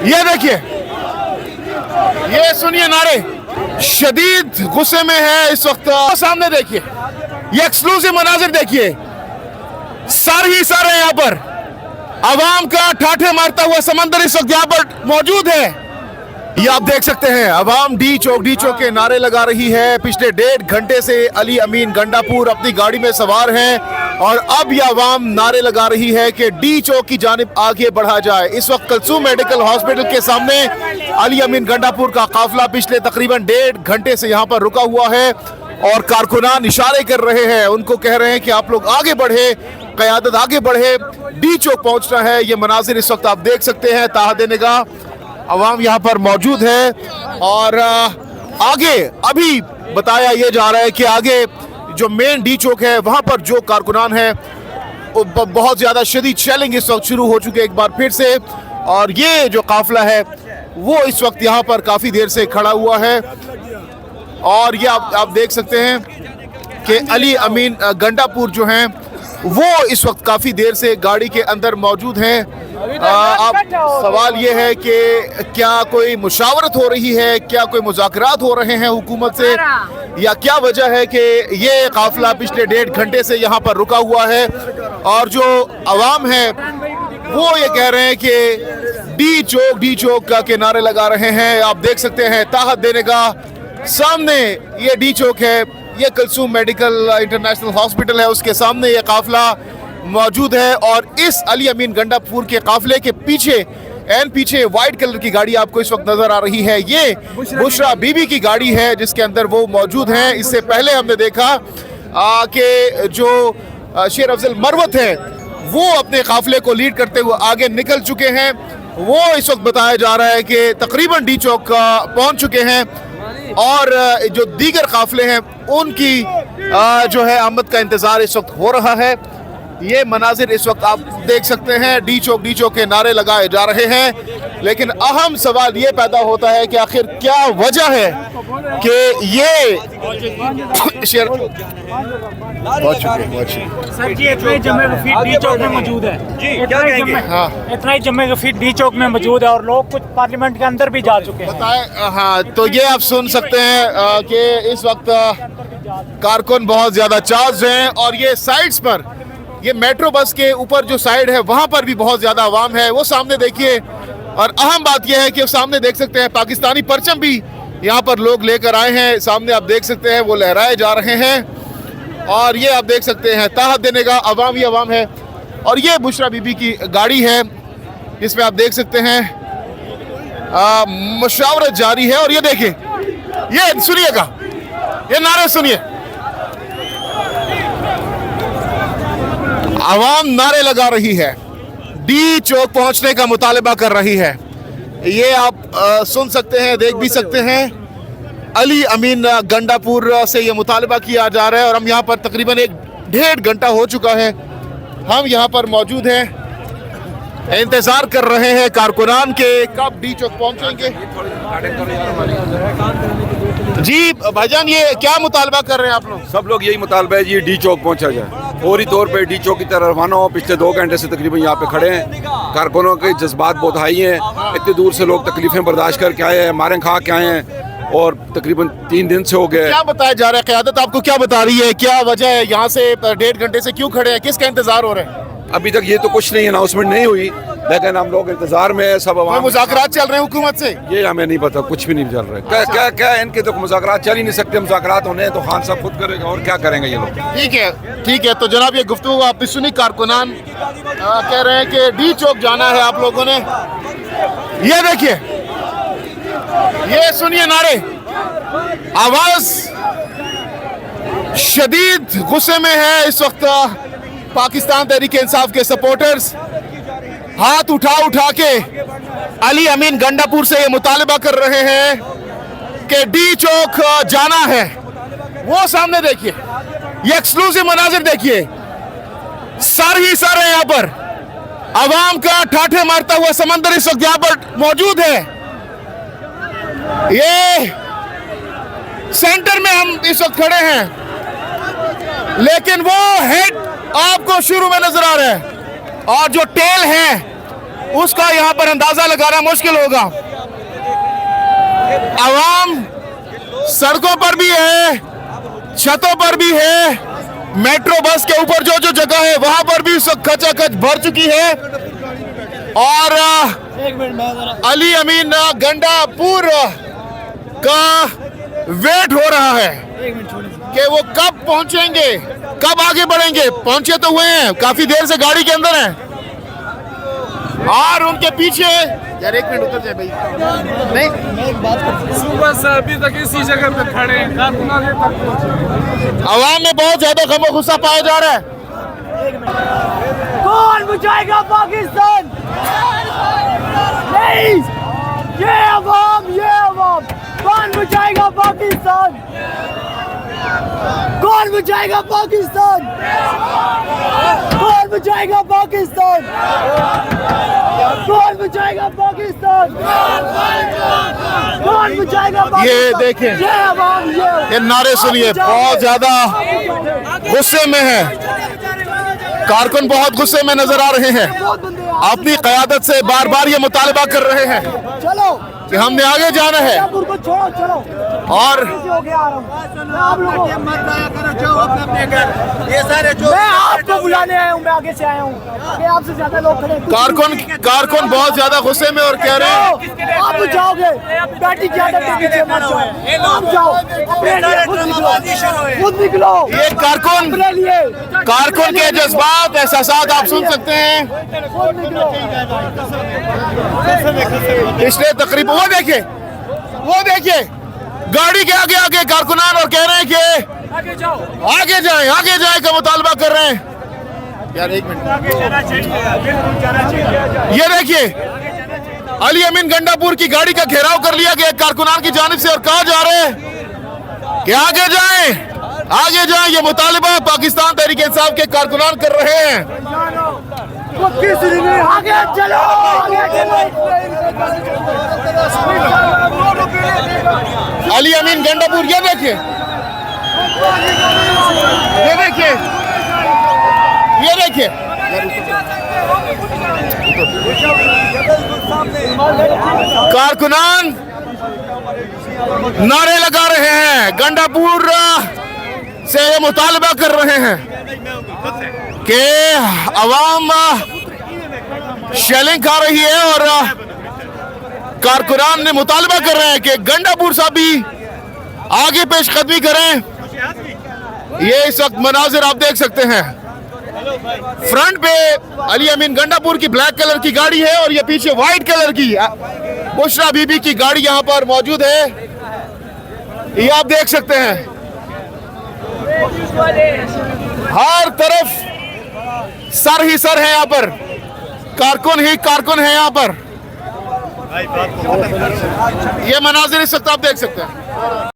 ये देखिए, ये सुनिए नारे, शदीद गुस्से में है इस वक्त। सामने देखिए, ये एक्सक्लूसिव मनाजिर देखिए, सर ही सर है यहाँ पर, आवाम का ठाठे मारता हुआ समंदर इस वक्त यहाँ पर मौजूद है। ये आप देख सकते हैं, आवाम डी चौक के नारे लगा रही है। पिछले 1.5 घंटे से अली अमीन गंडापुर अपनी गाड़ी में सवार हैं और अब यह आवाम नारे लगा रही है कि डी चौक की जानिब आगे बढ़ा जाए। इस वक्त कलसूम मेडिकल हॉस्पिटल के सामने अली अमीन गंडापुर का काफिला पिछले तकरीबन 1.5 घंटे से यहाँ पर रुका हुआ है और कारकुनान इशारे कर रहे हैं, उनको कह रहे हैं कि आप लोग आगे बढ़े, क़यादत आगे बढ़े, डी चौक पहुंचना है। ये मनाजिर इस वक्त आप देख सकते हैं, ताहद निगाह अवाम यहाँ पर मौजूद है और आगे अभी बताया ये जा रहा है कि आगे जो मेन डी चौक है वहाँ पर जो कारकुनान है बहुत ज़्यादा शदीद शेलिंग इस वक्त शुरू हो चुके एक बार फिर से, और ये जो काफिला है वो इस वक्त यहाँ पर काफ़ी देर से खड़ा हुआ है। और ये आप देख सकते हैं कि अली अमीन गंडापुर जो हैं वो इस वक्त काफ़ी देर से गाड़ी के अंदर मौजूद हैं। अब सवाल ये है कि क्या कोई मुशावरत हो रही है, क्या कोई मुज़ाकरात हो रहे हैं हुकूमत से, या क्या वजह है कि ये काफिला पिछले 1.5 घंटे से यहाँ पर रुका हुआ है और जो अवाम है वो ये कह रहे हैं कि डी चौक के नारे लगा रहे हैं। आप देख सकते हैं, ताहत देने का सामने ये डी चौक है, ये कलसूम मेडिकल इंटरनेशनल हॉस्पिटल है, उसके सामने ये काफिला मौजूद है और इस अली अमीन गंडापुर के काफिले के पीछे वाइट कलर की गाड़ी आपको इस वक्त नजर आ रही है। ये बुशरा बीबी की गाड़ी है जिसके अंदर वो मौजूद हैं। इससे पहले हमने देखा कि जो शेर अफजल मरवत है वो अपने काफिले को लीड करते हुए आगे निकल चुके हैं। वो इस वक्त बताया जा रहा है कि तकरीबन डी चौक पहुंच चुके हैं और जो दीगर काफिले हैं उनकी जो है आमद का इंतजार इस वक्त हो रहा है। ये मनाजिर इस वक्त आप देख सकते हैं, डी चौक के नारे लगाए जा रहे हैं, लेकिन अहम सवाल ये पैदा होता है कि आखिर क्या वजह है कि ये शेर सर जी इतना ही जमे वफीद डी चौक में मौजूद है, इतना ही जमे वफीद डी चौक में मौजूद है और लोग कुछ पार्लियामेंट के अंदर भी जा चुके हैं। बताएं, हाँ, तो ये आप सुन सकते हैं कि इस वक्त कारकुन बहुत ज्यादा चार्ज हैं और ये साइड्स पर, ये मेट्रो बस के ऊपर जो साइड है वहां पर भी बहुत ज्यादा आवाम है। वो सामने देखिए, और अहम बात यह है कि सामने देख सकते हैं पाकिस्तानी परचम भी यहाँ पर लोग लेकर आए हैं, सामने आप देख सकते हैं वो लहराए जा रहे हैं। और ये आप देख सकते हैं, ताहत देने का अवाम ही अवाम है। और ये बुशरा बीबी की गाड़ी है जिसमें आप देख सकते हैं मुशावरत जारी है। और ये देखिए, ये सुनिएगा, ये नारे सुनिए, आवाम नारे लगा रही है, डी चौक पहुंचने का मुतालबा कर रही है। ये आप सुन सकते हैं, देख भी सकते हैं। अली अमीन गंडापुर से ये मुतालबा किया जा रहा है और हम यहाँ पर तकरीबन 1.5 घंटा हो चुका है, हम यहाँ पर मौजूद हैं, इंतजार कर रहे हैं कारकुनान के कब डी चौक पहुंचेंगे। जी भाईजान, ये क्या मुतालबा कर रहे हैं आप लोग? सब लोग यही मुतालबा है जी, डी चौक पहुंचा जाए, फौरी तौर पे डी चौक की तरफ रवाना हो। पिछले 2 घंटे से तकरीबन यहाँ पे खड़े हैं, कारकुनों के जज्बात बहुत हाई हैं, इतनी दूर से लोग तकलीफें बर्दाश्त करके आए हैं, मारें खा के आए हैं और तकरीबन 3 दिन से हो गए। क्या बताया जा रहा है, क़यादत आपको क्या बता रही है, क्या वजह है, यहाँ से 1.5 घंटे से क्यों खड़े हैं, किसका इंतजार हो रहा है? अभी तक ये तो कुछ नहीं, अनाउंसमेंट नहीं हुई, लेकिन हम लोग इंतजार में है। सब मुज़ाकरात चल रहे हैं हुकूमत से? ये हमें नहीं पता, कुछ भी नहीं चल रहा है। क्या इनके तो मुज़ाकरात चल ही नहीं सकते, मुज़ाकरात होने हैं तो खान साहब खुद करेगा और क्या करेंगे ये लोग। ठीक है, तो जनाब ये गुफ्तगू आपने सुनी, कारकुनान कह रहे हैं कि डी चौक जाना है आप लोगों ने। ये देखिए, ये सुनिए नारे, आवाज शदीद गुस्से में है इस वक्त। पाकिस्तान तहरीक इंसाफ के सपोर्टर्स हाथ उठा के अली अमीन गंडापुर से ये मुतालबा कर रहे हैं कि डी चौक जाना है। वो सामने देखिए, ये एक्सक्लूसिव मनाजिर देखिए, सर ही सर है यहाँ पर, आवाम का ठाठे मारता हुआ समंदर इस वक्त यहाँ पर मौजूद है। ये सेंटर में हम इस वक्त खड़े हैं, लेकिन वो हेड आपको शुरू में नजर आ रहा है और जो टेल है उसका यहाँ पर अंदाजा लगाना मुश्किल होगा। आवाम सड़कों पर भी है, छतों पर भी है, मेट्रो बस के ऊपर जो जो जगह है वहां पर भी सब खचाखच भर चुकी है। और अली अमीन गंडापुर का वेट हो रहा है कि वो कब पहुंचेंगे, कब आगे बढ़ेंगे। पहुंचे तो हुए हैं, काफी देर से गाड़ी के अंदर हैं और उनके पीछे यार एक मिनट उतर जाए भाई। नहीं, सुबह से अभी तक इसी जगह पे खड़े हैं, कारकुनाने तक पहुंचे। आवाम में बहुत ज्यादा गम गुस्सा पाया जा रहा है। कौन बचाएगा पाकिस्तान? नहीं, ये अवाम कौन बचाएगा पाकिस्तान? कौन बचाएगा पाकिस्तान? कौन बचाएगा पाकिस्तान? कौन बचाएगा पाकिस्तान? कौन बचाएगा पाकिस्तान? ये देखें, ये अवाम, ये नारे सुनिए, बहुत ज्यादा गुस्से में है। कारकुन बहुत गुस्से में नजर आ रहे हैं, अपनी क़यादत से बार बार ये मुतालबा कर रहे हैं चलो कि हमने आगे जाना है। को छोड़ो, चलो। और हो गया आप लोगों ये सारे जो मैं आपको बुलाने आया हूँ, मैं आगे से आया हूँ। आपसे ज्यादा लोग खड़े हैं। कारकुन बहुत ज्यादा गुस्से में और कह रहे हैं आप जाओगे, बेटी की आदत के पीछे मत जाओ, आप जाओ, अपने लिए खुद निकलो। ये कारकुन अपने लिए के जज्बात, एहसासात आप सुन सकते हैं। खुद निकलो। पिछले तकरीबन वो देखिए गाड़ी के आगे आगे कारकुनान और कह रहे हैं कि आगे जाए का मुतालबा कर रहे हैं। यार एक मिनट, ये देखिए अली अमीन गंडापुर की गाड़ी का घेराव कर लिया गया कारकुनान की जानिब से और कहा जा रहा है कि आगे जाएं। ये मुतालबा पाकिस्तान तहरीक इंसाफ के कारकुनान कर रहे हैं। आगे चलो, अली अमीन गंडापुर, ये देखिए कारकुनान नारे लगा रहे हैं, गंडापुर से ये मुतालबा कर रहे हैं कि अवाम शेलिंग खा रही है और कारकुनान ने मुतालबा कर रहे हैं कि गंडापुर साहब भी आगे पेशकदमी करें। ये इस वक्त मनाजिर आप देख सकते हैं, फ्रंट पे अली अमीन गंडापुर की ब्लैक कलर की गाड़ी है और ये पीछे व्हाइट कलर की बुशरा बीबी की गाड़ी यहाँ पर मौजूद है, ये आप देख सकते हैं। हर तरफ सर ही सर है यहाँ पर, कारकुन ही कारकुन है यहाँ पर। ये मनाजिर इस वक्त आप देख सकते हैं।